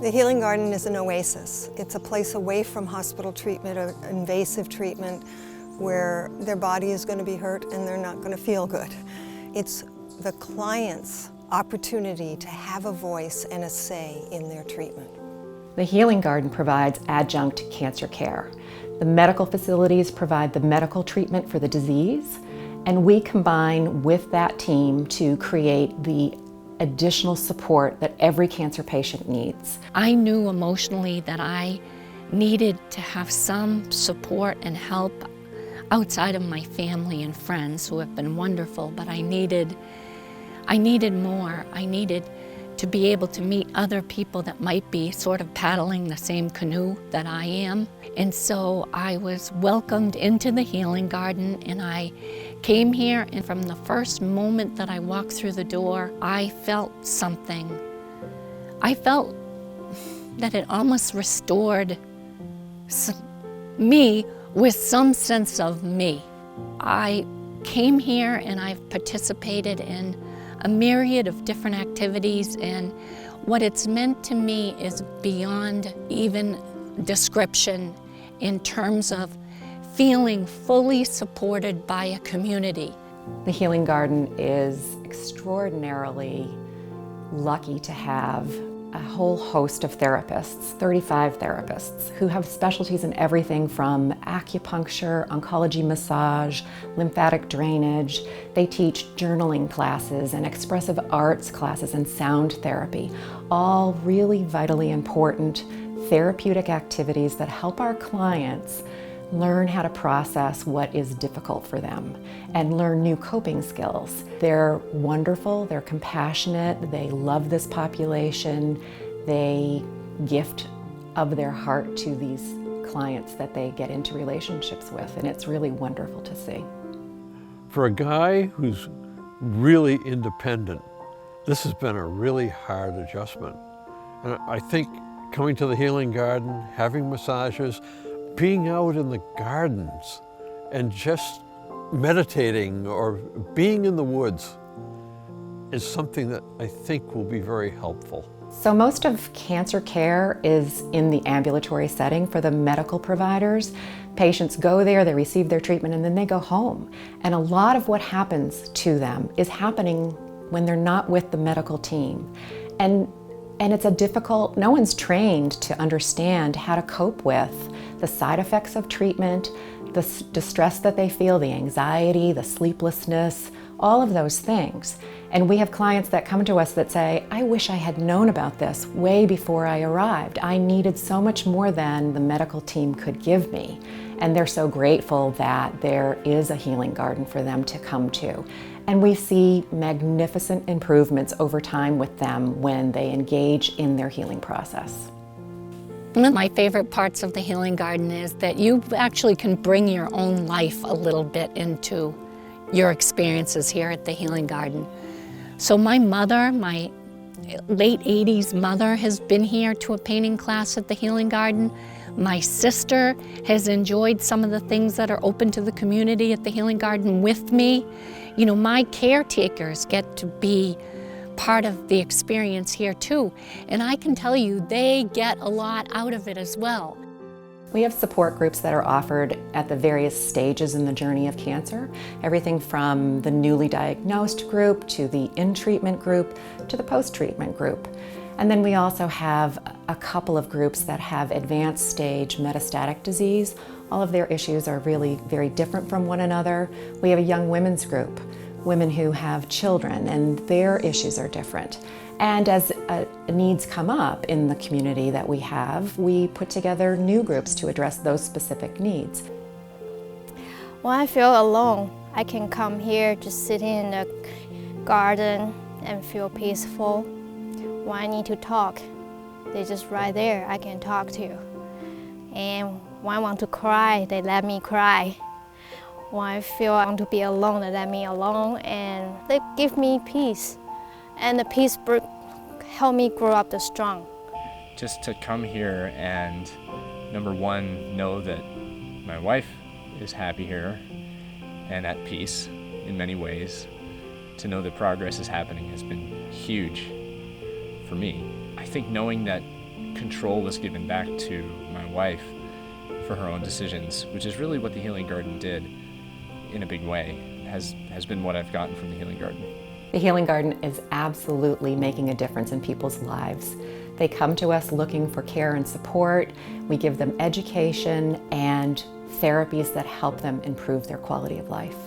The Healing Garden is an oasis. It's a place away from hospital treatment or invasive treatment where their body is going to be hurt and they're not going to feel good. It's the client's opportunity to have a voice and a say in their treatment. The Healing Garden provides adjunct cancer care. The medical facilities provide the medical treatment for the disease, and we combine with that team to create the additional support that every cancer patient needs. I knew emotionally that I needed to have some support and help outside of my family and friends who have been wonderful, but I needed more. I needed to be able to meet other people that might be sort of paddling the same canoe that I am. And so I was welcomed into the Healing Garden, and I came here, and from the first moment that I walked through the door, I felt something. I felt that it almost restored me with some sense of me. I came here and I've participated in a myriad of different activities, and what it's meant to me is beyond even description in terms of feeling fully supported by a community. The Healing Garden is extraordinarily lucky to have a whole host of therapists, 35 therapists, who have specialties in everything from acupuncture, oncology massage, lymphatic drainage. They teach journaling classes and expressive arts classes and sound therapy, all really vitally important therapeutic activities that help our clients learn how to process what is difficult for them and learn new coping skills. They're wonderful, they're compassionate, they love this population, they gift of their heart to these clients that they get into relationships with, and it's really wonderful to see. For a guy who's really independent, this has been a really hard adjustment. And I think coming to the Healing Garden, having massages, being out in the gardens and just meditating or being in the woods is something that I think will be very helpful. So most of cancer care is in the ambulatory setting for the medical providers. Patients go there, they receive their treatment, and then they go home. And a lot of what happens to them is happening when they're not with the medical team. And it's a difficult, no one's trained to understand how to cope with the side effects of treatment, the distress that they feel, the anxiety, the sleeplessness, all of those things. And we have clients that come to us that say, I wish I had known about this way before I arrived. I needed so much more than the medical team could give me. And they're so grateful that there is a Healing Garden for them to come to. And we see magnificent improvements over time with them when they engage in their healing process. One of my favorite parts of the Healing Garden is that you actually can bring your own life a little bit into your experiences here at the Healing Garden. So my mother, my late 80s mother, has been here to a painting class at the Healing Garden. My sister has enjoyed some of the things that are open to the community at the Healing Garden with me. You know, my caretakers get to be part of the experience here too. And I can tell you, they get a lot out of it as well. We have support groups that are offered at the various stages in the journey of cancer. Everything from the newly diagnosed group to the in-treatment group to the post-treatment group. And then we also have a couple of groups that have advanced stage metastatic disease. All of their issues are really very different from one another. We have a young women's group, women who have children, and their issues are different. And as needs come up in the community that we have, we put together new groups to address those specific needs. When I feel alone, I can come here, just sit in the garden and feel peaceful. When I need to talk, they're just right there, I can talk to. And when I want to cry, they let me cry. When I feel I want to be alone, they let me alone, and they give me peace. And the peace helped me grow up strong. Just to come here and, number one, know that my wife is happy here and at peace in many ways. To know that progress is happening has been huge for me. I think knowing that control was given back to my wife for her own decisions, which is really what the Healing Garden did in a big way, has been what I've gotten from the Healing Garden. The Healing Garden is absolutely making a difference in people's lives. They come to us looking for care and support. We give them education and therapies that help them improve their quality of life.